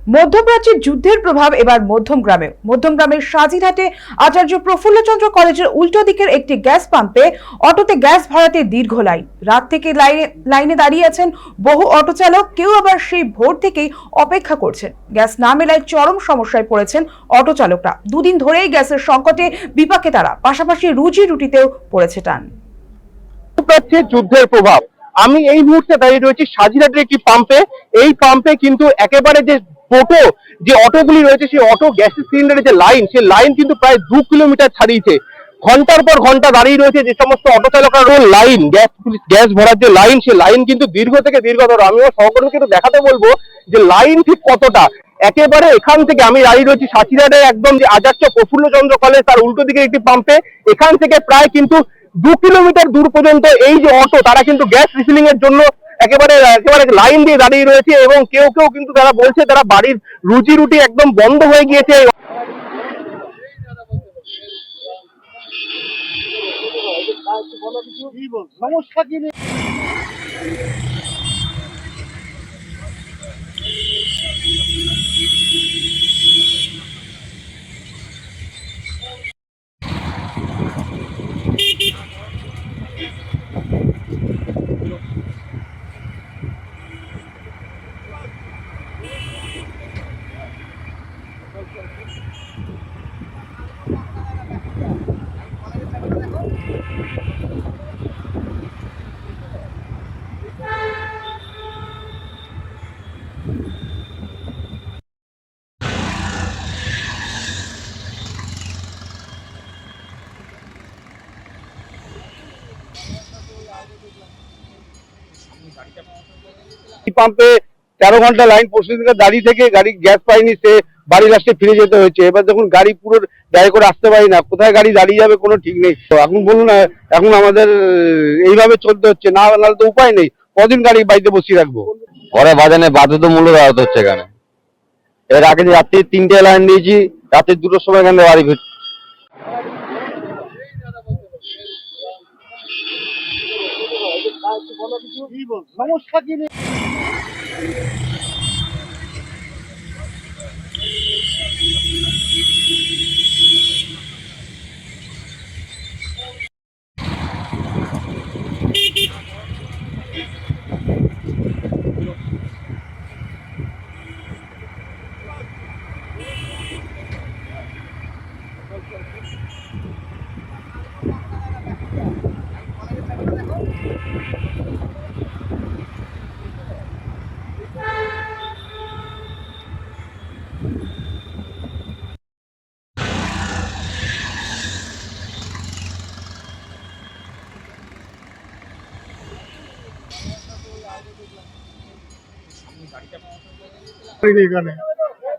মধ্যপ্রাচ্যের যুদ্ধের প্রভাব এবার মধ্যমগ্রামের সাজিরহাটে আচার্য প্রফুল্লচন্দ্র কলেজের উল্টো দিকের একটি গ্যাস পাম্পে অটোতে গ্যাস ভরাতে দীর্ঘ লাইন। রাত থেকে লাইনে দাঁড়িয়ে আছেন বহু অটো চালক, কেউ আবার সেই ভোর থেকেই অপেক্ষা করছেন। গ্যাস না মেলায় চরম সমস্যায় পড়েছেন অটো চালকরা। দুদিন ধরেই গ্যাসের সংকটে বিপাকে তারা, পাশাপাশি রুজি রুটিতেও পড়েছে টান। মধ্যপ্রাচ্যের যুদ্ধের প্রভাব। আমি এই মুহূর্তে দাঁড়িয়ে রয়েছি সাজিরহাটের একটি পাম্পে। এই পাম্পে কিন্তু একেবারে যে যে অটোগুলি রয়েছে, সেই অটো গ্যাস সিলিন্ডারের যে লাইন, সেই লাইন কিন্তু প্রায় 2 কিলোমিটার ছাড়িয়েছে। ঘন্টার পর ঘন্টা দাঁড়িয়ে রয়েছে যে সমস্ত অটো চালকরা। লাইন গ্যাস ভরার যে লাইন, সেই লাইন কিন্তু দীর্ঘ থেকে দীর্ঘতর। আমি আমার সহকর্মীকে একটু দেখাতে বলবো যে লাইন ঠিক কতটা। একেবারে এখান থেকে আমি দাঁড়িয়ে রয়েছি সাজিরহাটের একদম যে আচার্য প্রফুল্লচন্দ্র কলেজ, তার উল্টো দিকের একটি পাম্পে। এখান থেকে প্রায় কিন্তু 2 কিলোমিটার দূর পর্যন্ত এই যে অটো, তারা কিন্তু গ্যাস রিফিলিং এর জন্য একেবারে লাইন দিয়ে দাঁড়িয়ে রয়েছে। এবং কেউ কেউ কিন্তু তারা বলছে তারা বাড়ির রুজি রুটি একদম বন্ধ হয়ে গিয়েছে। সমস্যা কি নেই। পাম্পে 13 ঘন্টা লাইন, প্রতিদিন দাঁড়িয়ে থেকে গাড়ি গ্যাস পায়নি, সে বাড়ি লাস্টে ফিরে যেতে হয়েছে। এবার দেখুন গাড়ি পুরো ড্রাইভ করে আসতে পারি না, কোথায় গাড়ি দাঁড়িয়ে যাবে কোনো ঠিক নেই। তো এখন বলুন না, এখন আমাদের এইভাবে চলতে হচ্ছে, না নাহলে তো উপায় নেই। কদিন গাড়ি বাড়িতে বসিয়ে রাখবো? ঘরে বাজানে বাধ্যতামূলক আওয়াজ হচ্ছে এখানে। এর আগে রাত্রি 3টে লাইন দিয়েছি, রাত্রি 2টোর সময় এখানে বাড়ি ফিরছি। সমস্যা কি নেই।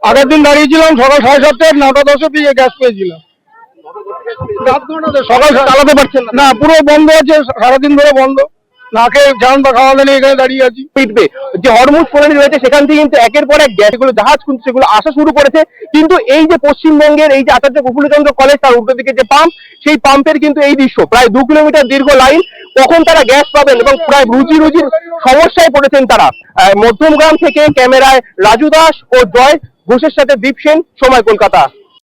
আগের দিন দাঁড়িয়েছিলাম সকাল 7:30, 9:10 দিকে গ্যাস পেয়েছিলাম। সকাল চালাতে পারছেন না, পুরো বন্ধ আছে, সারাদিন ধরে বন্ধ। না খেয়ে জান বা খাওয়া দাওয়া এখানে দাঁড়িয়ে আছি। পিটবে যে হরমুজ প্রণালী রয়েছে, সেখান থেকে কিন্তু একের পর এক গ্যাসগুলো জাহাজ কিন্তু সেগুলো আসা শুরু করেছে। কিন্তু এই যে পশ্চিমবঙ্গের এই যে আচার্য প্রফুল্লচন্দ্র কলেজ, তার উল্টো দিকে যে পাম্প, সেই পাম্পের কিন্তু এই দৃশ্য। প্রায় 2 কিলোমিটার দীর্ঘ লাইন, কখন তারা গ্যাস পাবেন এবং প্রায় রুজির সমস্যায় পড়েছেন তারা। মধ্যমগ্রাম থেকে ক্যামেরায় রাজু দাস ও জয় ঘোষের সাথে দীপ সেন, সময় কলকাতা।